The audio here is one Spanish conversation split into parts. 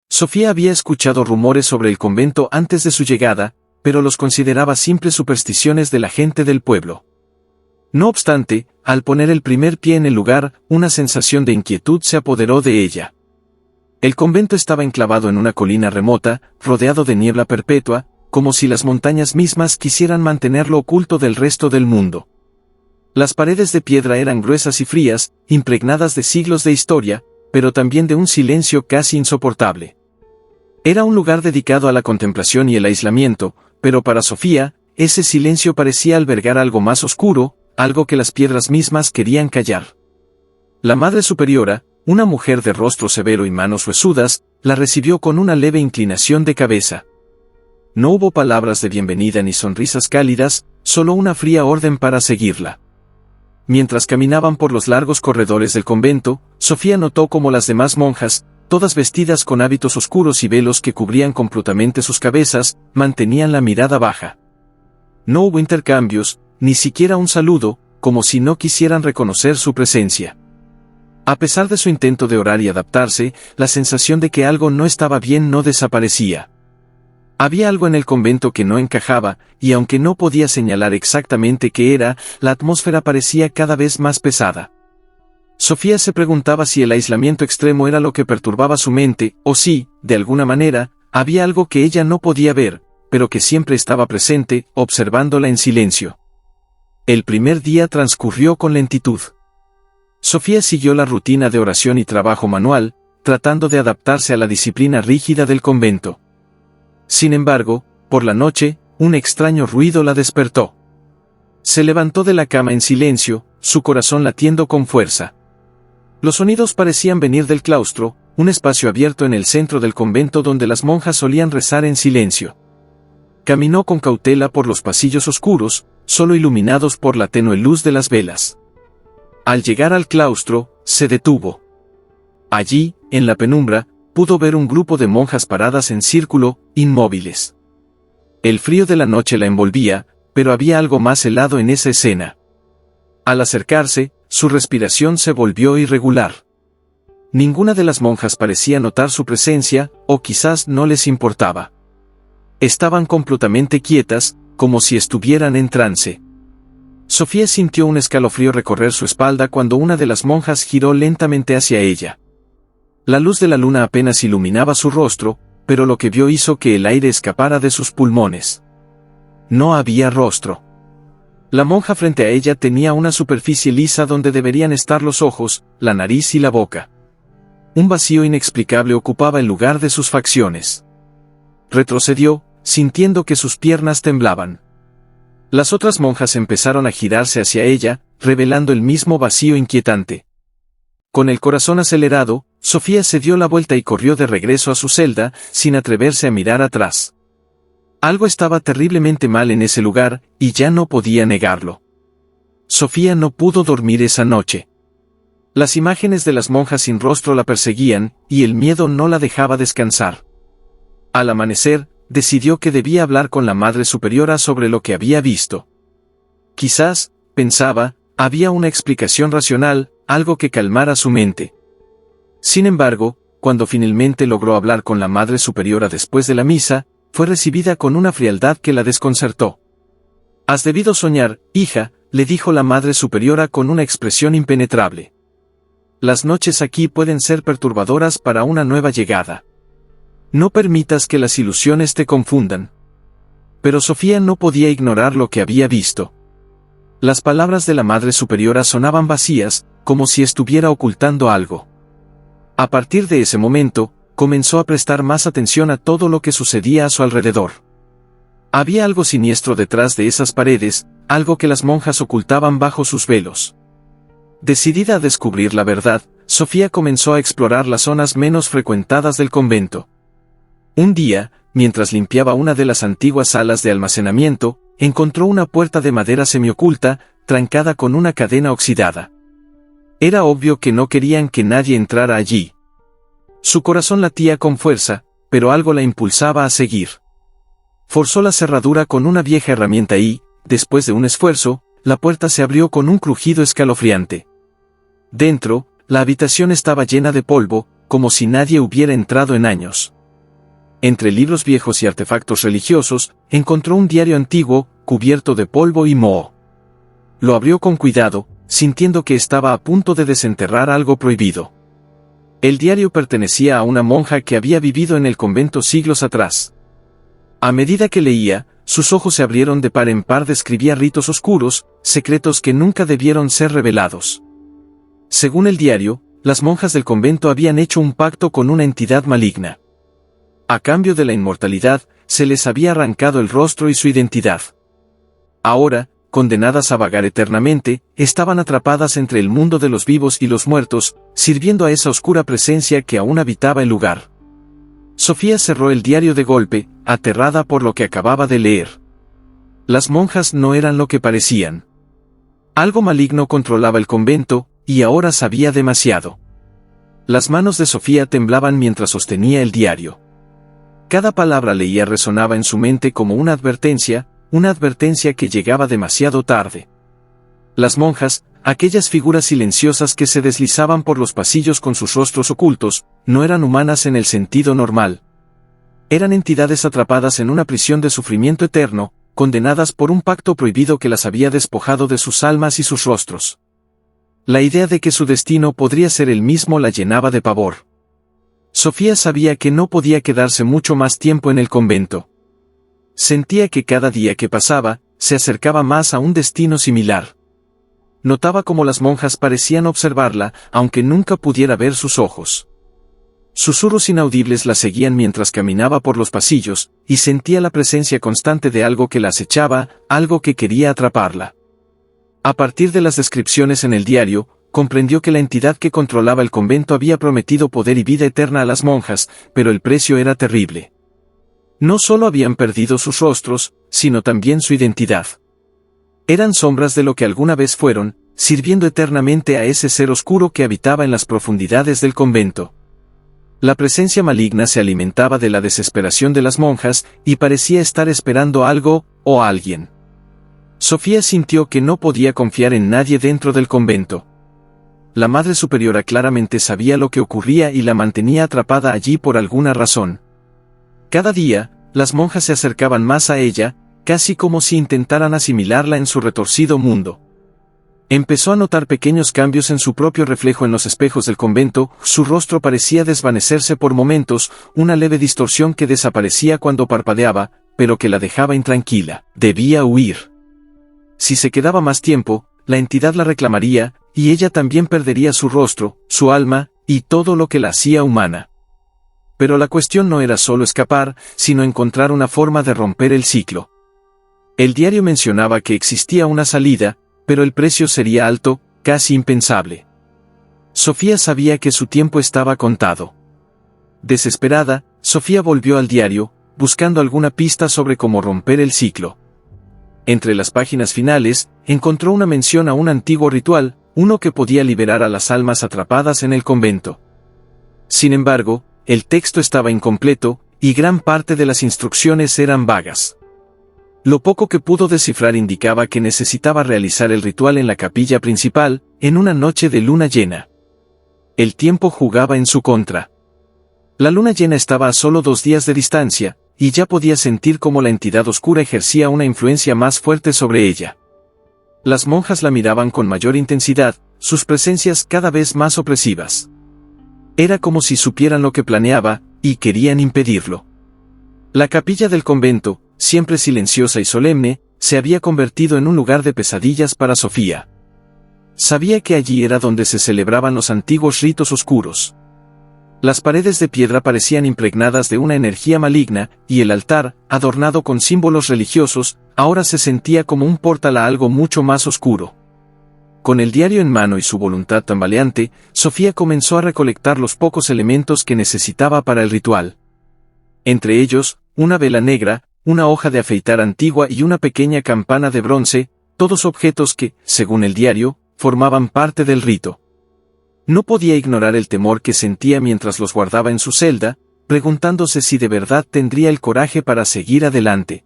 Sofía había escuchado rumores sobre el convento antes de su llegada, pero los consideraba simples supersticiones de la gente del pueblo. No obstante, al poner el primer pie en el lugar, una sensación de inquietud se apoderó de ella. El convento estaba enclavado en una colina remota, rodeado de niebla perpetua, como si las montañas mismas quisieran mantenerlo oculto del resto del mundo. Las paredes de piedra eran gruesas y frías, impregnadas de siglos de historia, pero también de un silencio casi insoportable. Era un lugar dedicado a la contemplación y el aislamiento, pero para Sofía, ese silencio parecía albergar algo más oscuro, algo que las piedras mismas querían callar. La Madre Superiora, una mujer de rostro severo y manos huesudas, la recibió con una leve inclinación de cabeza. No hubo palabras de bienvenida ni sonrisas cálidas, solo una fría orden para seguirla. Mientras caminaban por los largos corredores del convento, Sofía notó cómo las demás monjas, todas vestidas con hábitos oscuros y velos que cubrían completamente sus cabezas, mantenían la mirada baja. No hubo intercambios, ni siquiera un saludo, como si no quisieran reconocer su presencia. A pesar de su intento de orar y adaptarse, la sensación de que algo no estaba bien no desaparecía. Había algo en el convento que no encajaba, y aunque no podía señalar exactamente qué era, la atmósfera parecía cada vez más pesada. Sofía se preguntaba si el aislamiento extremo era lo que perturbaba su mente, o si, de alguna manera, había algo que ella no podía ver, pero que siempre estaba presente, observándola en silencio. El primer día transcurrió con lentitud. Sofía siguió la rutina de oración y trabajo manual, tratando de adaptarse a la disciplina rígida del convento. Sin embargo, por la noche, un extraño ruido la despertó. Se levantó de la cama en silencio, su corazón latiendo con fuerza. Los sonidos parecían venir del claustro, un espacio abierto en el centro del convento donde las monjas solían rezar en silencio. Caminó con cautela por los pasillos oscuros, solo iluminados por la tenue luz de las velas. Al llegar al claustro, se detuvo. Allí, en la penumbra, pudo ver un grupo de monjas paradas en círculo, inmóviles. El frío de la noche la envolvía, pero había algo más helado en esa escena. Al acercarse, su respiración se volvió irregular. Ninguna de las monjas parecía notar su presencia, o quizás no les importaba. Estaban completamente quietas, como si estuvieran en trance. Sofía sintió un escalofrío recorrer su espalda cuando una de las monjas giró lentamente hacia ella. La luz de la luna apenas iluminaba su rostro, pero lo que vio hizo que el aire escapara de sus pulmones. No había rostro. La monja frente a ella tenía una superficie lisa donde deberían estar los ojos, la nariz y la boca. Un vacío inexplicable ocupaba el lugar de sus facciones. Retrocedió, sintiendo que sus piernas temblaban. Las otras monjas empezaron a girarse hacia ella, revelando el mismo vacío inquietante. Con el corazón acelerado, Sofía se dio la vuelta y corrió de regreso a su celda, sin atreverse a mirar atrás. Algo estaba terriblemente mal en ese lugar, y ya no podía negarlo. Sofía no pudo dormir esa noche. Las imágenes de las monjas sin rostro la perseguían, y el miedo no la dejaba descansar. Al amanecer, decidió que debía hablar con la Madre Superiora sobre lo que había visto. Quizás, pensaba, había una explicación racional, algo que calmara su mente. Sin embargo, cuando finalmente logró hablar con la Madre Superiora después de la misa, fue recibida con una frialdad que la desconcertó. «Has debido soñar, hija», le dijo la Madre Superiora con una expresión impenetrable. «Las noches aquí pueden ser perturbadoras para una nueva llegada. No permitas que las ilusiones te confundan». Pero Sofía no podía ignorar lo que había visto. Las palabras de la Madre Superiora sonaban vacías, como si estuviera ocultando algo. A partir de ese momento, comenzó a prestar más atención a todo lo que sucedía a su alrededor. Había algo siniestro detrás de esas paredes, algo que las monjas ocultaban bajo sus velos. Decidida a descubrir la verdad, Sofía comenzó a explorar las zonas menos frecuentadas del convento. Un día, mientras limpiaba una de las antiguas salas de almacenamiento, encontró una puerta de madera semioculta, trancada con una cadena oxidada. Era obvio que no querían que nadie entrara allí. Su corazón latía con fuerza, pero algo la impulsaba a seguir. Forzó la cerradura con una vieja herramienta y, después de un esfuerzo, la puerta se abrió con un crujido escalofriante. Dentro, la habitación estaba llena de polvo, como si nadie hubiera entrado en años. Entre libros viejos y artefactos religiosos, encontró un diario antiguo, cubierto de polvo y moho. Lo abrió con cuidado, sintiendo que estaba a punto de desenterrar algo prohibido. El diario pertenecía a una monja que había vivido en el convento siglos atrás. A medida que leía, sus ojos se abrieron de par en par. Describía ritos oscuros, secretos que nunca debieron ser revelados. Según el diario, las monjas del convento habían hecho un pacto con una entidad maligna. A cambio de la inmortalidad, se les había arrancado el rostro y su identidad. Ahora, condenadas a vagar eternamente, estaban atrapadas entre el mundo de los vivos y los muertos, sirviendo a esa oscura presencia que aún habitaba el lugar. Sofía cerró el diario de golpe, aterrada por lo que acababa de leer. Las monjas no eran lo que parecían. Algo maligno controlaba el convento, y ahora sabía demasiado. Las manos de Sofía temblaban mientras sostenía el diario. Cada palabra leía resonaba en su mente como una advertencia que llegaba demasiado tarde. Las monjas, aquellas figuras silenciosas que se deslizaban por los pasillos con sus rostros ocultos, no eran humanas en el sentido normal. Eran entidades atrapadas en una prisión de sufrimiento eterno, condenadas por un pacto prohibido que las había despojado de sus almas y sus rostros. La idea de que su destino podría ser el mismo la llenaba de pavor. Sofía sabía que no podía quedarse mucho más tiempo en el convento. Sentía que cada día que pasaba, se acercaba más a un destino similar. Notaba cómo las monjas parecían observarla, aunque nunca pudiera ver sus ojos. Susurros inaudibles la seguían mientras caminaba por los pasillos, y sentía la presencia constante de algo que la acechaba, algo que quería atraparla. A partir de las descripciones en el diario, comprendió que la entidad que controlaba el convento había prometido poder y vida eterna a las monjas, pero el precio era terrible. No solo habían perdido sus rostros, sino también su identidad. Eran sombras de lo que alguna vez fueron, sirviendo eternamente a ese ser oscuro que habitaba en las profundidades del convento. La presencia maligna se alimentaba de la desesperación de las monjas, y parecía estar esperando algo, o a alguien. Sofía sintió que no podía confiar en nadie dentro del convento. La Madre Superiora claramente sabía lo que ocurría y la mantenía atrapada allí por alguna razón. Cada día, las monjas se acercaban más a ella, casi como si intentaran asimilarla en su retorcido mundo. Empezó a notar pequeños cambios en su propio reflejo en los espejos del convento. Su rostro parecía desvanecerse por momentos, una leve distorsión que desaparecía cuando parpadeaba, pero que la dejaba intranquila. Debía huir. Si se quedaba más tiempo, la entidad la reclamaría, y ella también perdería su rostro, su alma, y todo lo que la hacía humana. Pero la cuestión no era solo escapar, sino encontrar una forma de romper el ciclo. El diario mencionaba que existía una salida, pero el precio sería alto, casi impensable. Sofía sabía que su tiempo estaba contado. Desesperada, Sofía volvió al diario, buscando alguna pista sobre cómo romper el ciclo. Entre las páginas finales, encontró una mención a un antiguo ritual, uno que podía liberar a las almas atrapadas en el convento. Sin embargo, el texto estaba incompleto, y gran parte de las instrucciones eran vagas. Lo poco que pudo descifrar indicaba que necesitaba realizar el ritual en la capilla principal, en una noche de luna llena. El tiempo jugaba en su contra. La luna llena estaba a solo 2 días de distancia, y ya podía sentir cómo la entidad oscura ejercía una influencia más fuerte sobre ella. Las monjas la miraban con mayor intensidad, sus presencias cada vez más opresivas. Era como si supieran lo que planeaba, y querían impedirlo. La capilla del convento, siempre silenciosa y solemne, se había convertido en un lugar de pesadillas para Sofía. Sabía que allí era donde se celebraban los antiguos ritos oscuros. Las paredes de piedra parecían impregnadas de una energía maligna, y el altar, adornado con símbolos religiosos, ahora se sentía como un portal a algo mucho más oscuro. Con el diario en mano y su voluntad tambaleante, Sofía comenzó a recolectar los pocos elementos que necesitaba para el ritual. Entre ellos, una vela negra, una hoja de afeitar antigua y una pequeña campana de bronce, todos objetos que, según el diario, formaban parte del rito. No podía ignorar el temor que sentía mientras los guardaba en su celda, preguntándose si de verdad tendría el coraje para seguir adelante.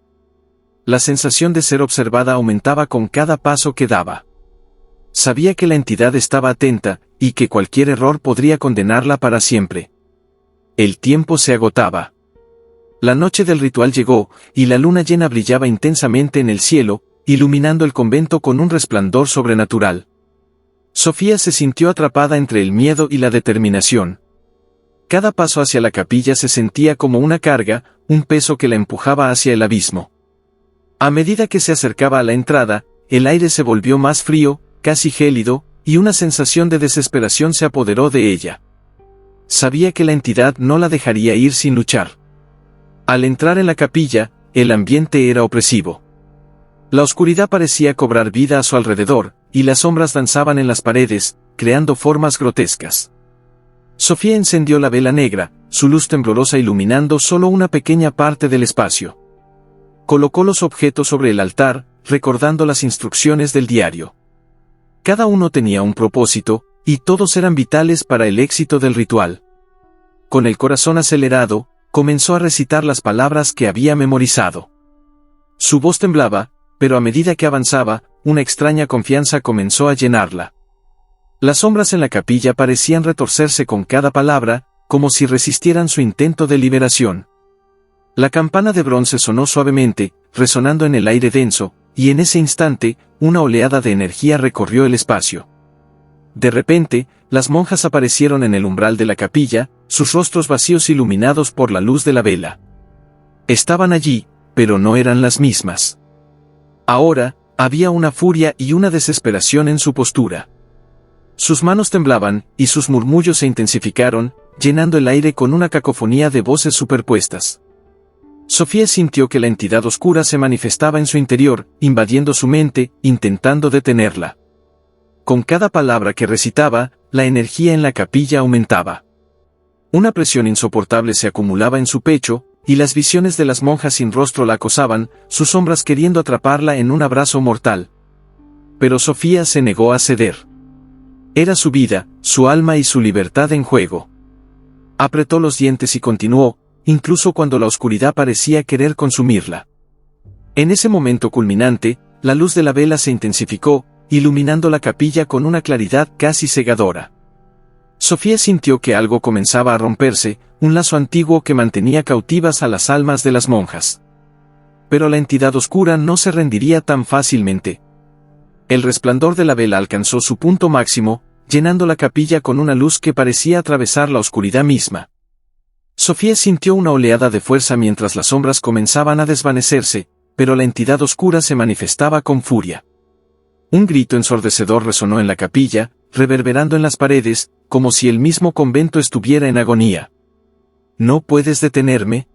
La sensación de ser observada aumentaba con cada paso que daba. Sabía que la entidad estaba atenta, y que cualquier error podría condenarla para siempre. El tiempo se agotaba. La noche del ritual llegó, y la luna llena brillaba intensamente en el cielo, iluminando el convento con un resplandor sobrenatural. Sofía se sintió atrapada entre el miedo y la determinación. Cada paso hacia la capilla se sentía como una carga, un peso que la empujaba hacia el abismo. A medida que se acercaba a la entrada, el aire se volvió más frío, casi gélido, y una sensación de desesperación se apoderó de ella. Sabía que la entidad no la dejaría ir sin luchar. Al entrar en la capilla, el ambiente era opresivo. La oscuridad parecía cobrar vida a su alrededor, y las sombras danzaban en las paredes, creando formas grotescas. Sofía encendió la vela negra, su luz temblorosa iluminando solo una pequeña parte del espacio. Colocó los objetos sobre el altar, recordando las instrucciones del diario. Cada uno tenía un propósito, y todos eran vitales para el éxito del ritual. Con el corazón acelerado, comenzó a recitar las palabras que había memorizado. Su voz temblaba, pero a medida que avanzaba, una extraña confianza comenzó a llenarla. Las sombras en la capilla parecían retorcerse con cada palabra, como si resistieran su intento de liberación. La campana de bronce sonó suavemente, resonando en el aire denso, y en ese instante, una oleada de energía recorrió el espacio. De repente, las monjas aparecieron en el umbral de la capilla, sus rostros vacíos iluminados por la luz de la vela. Estaban allí, pero no eran las mismas. Ahora, había una furia y una desesperación en su postura. Sus manos temblaban, y sus murmullos se intensificaron, llenando el aire con una cacofonía de voces superpuestas. Sofía sintió que la entidad oscura se manifestaba en su interior, invadiendo su mente, intentando detenerla. Con cada palabra que recitaba, la energía en la capilla aumentaba. Una presión insoportable se acumulaba en su pecho, y las visiones de las monjas sin rostro la acosaban, sus sombras queriendo atraparla en un abrazo mortal. Pero Sofía se negó a ceder. Era su vida, su alma y su libertad en juego. Apretó los dientes y continuó, incluso cuando la oscuridad parecía querer consumirla. En ese momento culminante, la luz de la vela se intensificó, iluminando la capilla con una claridad casi cegadora. Sofía sintió que algo comenzaba a romperse, un lazo antiguo que mantenía cautivas a las almas de las monjas. Pero la entidad oscura no se rendiría tan fácilmente. El resplandor de la vela alcanzó su punto máximo, llenando la capilla con una luz que parecía atravesar la oscuridad misma. Sofía sintió una oleada de fuerza mientras las sombras comenzaban a desvanecerse, pero la entidad oscura se manifestaba con furia. Un grito ensordecedor resonó en la capilla, reverberando en las paredes, como si el mismo convento estuviera en agonía. ¿No puedes detenerme?,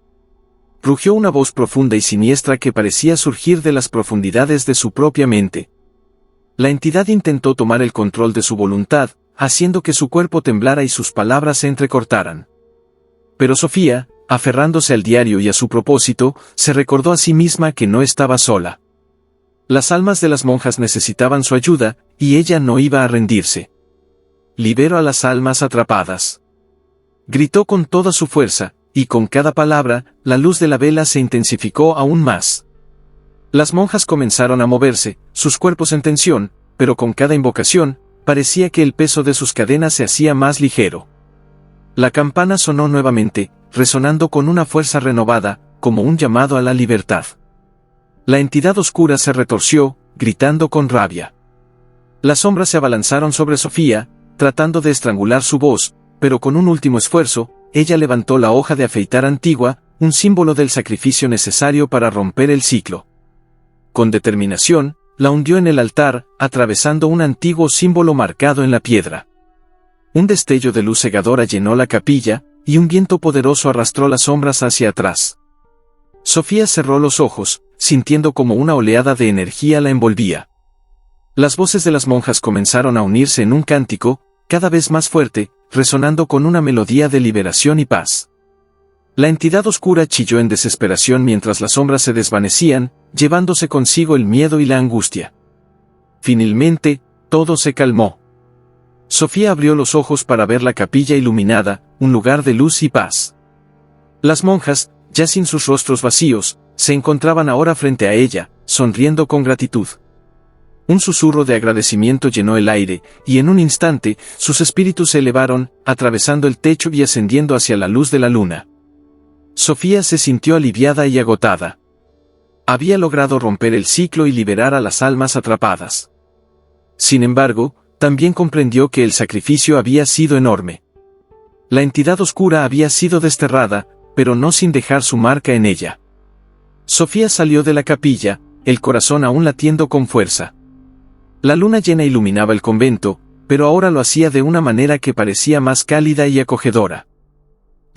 rugió una voz profunda y siniestra que parecía surgir de las profundidades de su propia mente. La entidad intentó tomar el control de su voluntad, haciendo que su cuerpo temblara y sus palabras se entrecortaran. Pero Sofía, aferrándose al diario y a su propósito, se recordó a sí misma que no estaba sola. Las almas de las monjas necesitaban su ayuda, y ella no iba a rendirse. «Libero a las almas atrapadas», gritó con toda su fuerza, y con cada palabra, la luz de la vela se intensificó aún más. Las monjas comenzaron a moverse, sus cuerpos en tensión, pero con cada invocación, parecía que el peso de sus cadenas se hacía más ligero. La campana sonó nuevamente, resonando con una fuerza renovada, como un llamado a la libertad. La entidad oscura se retorció, gritando con rabia. Las sombras se abalanzaron sobre Sofía, tratando de estrangular su voz, pero con un último esfuerzo, ella levantó la hoja de afeitar antigua, un símbolo del sacrificio necesario para romper el ciclo. Con determinación, la hundió en el altar, atravesando un antiguo símbolo marcado en la piedra. Un destello de luz cegadora llenó la capilla, y un viento poderoso arrastró las sombras hacia atrás. Sofía cerró los ojos, sintiendo como una oleada de energía la envolvía. Las voces de las monjas comenzaron a unirse en un cántico, cada vez más fuerte, resonando con una melodía de liberación y paz. La entidad oscura chilló en desesperación mientras las sombras se desvanecían, llevándose consigo el miedo y la angustia. Finalmente, todo se calmó. Sofía abrió los ojos para ver la capilla iluminada, un lugar de luz y paz. Las monjas, ya sin sus rostros vacíos, se encontraban ahora frente a ella, sonriendo con gratitud. Un susurro de agradecimiento llenó el aire, y en un instante, sus espíritus se elevaron, atravesando el techo y ascendiendo hacia la luz de la luna. Sofía se sintió aliviada y agotada. Había logrado romper el ciclo y liberar a las almas atrapadas. Sin embargo, también comprendió que el sacrificio había sido enorme. La entidad oscura había sido desterrada, pero no sin dejar su marca en ella. Sofía salió de la capilla, el corazón aún latiendo con fuerza. La luna llena iluminaba el convento, pero ahora lo hacía de una manera que parecía más cálida y acogedora.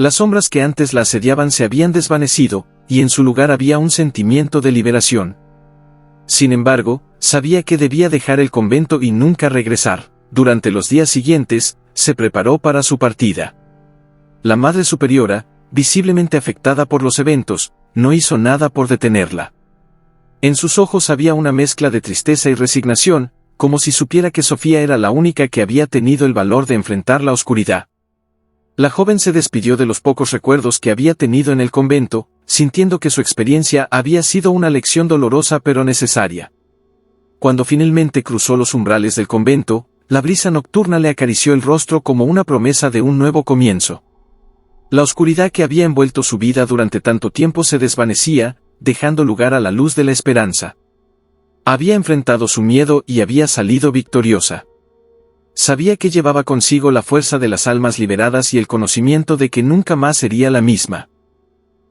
Las sombras que antes la asediaban se habían desvanecido, y en su lugar había un sentimiento de liberación. Sin embargo, sabía que debía dejar el convento y nunca regresar. Durante los días siguientes, se preparó para su partida. La Madre Superiora, visiblemente afectada por los eventos, no hizo nada por detenerla. En sus ojos había una mezcla de tristeza y resignación, como si supiera que Sofía era la única que había tenido el valor de enfrentar la oscuridad. La joven se despidió de los pocos recuerdos que había tenido en el convento, sintiendo que su experiencia había sido una lección dolorosa pero necesaria. Cuando finalmente cruzó los umbrales del convento, la brisa nocturna le acarició el rostro como una promesa de un nuevo comienzo. La oscuridad que había envuelto su vida durante tanto tiempo se desvanecía, dejando lugar a la luz de la esperanza. Había enfrentado su miedo y había salido victoriosa. Sabía que llevaba consigo la fuerza de las almas liberadas y el conocimiento de que nunca más sería la misma.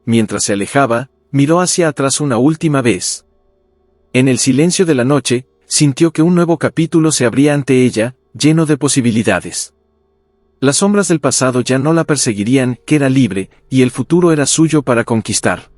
Mientras se alejaba, miró hacia atrás una última vez. En el silencio de la noche, sintió que un nuevo capítulo se abría ante ella, lleno de posibilidades. Las sombras del pasado ya no la perseguirían, que era libre, y el futuro era suyo para conquistar.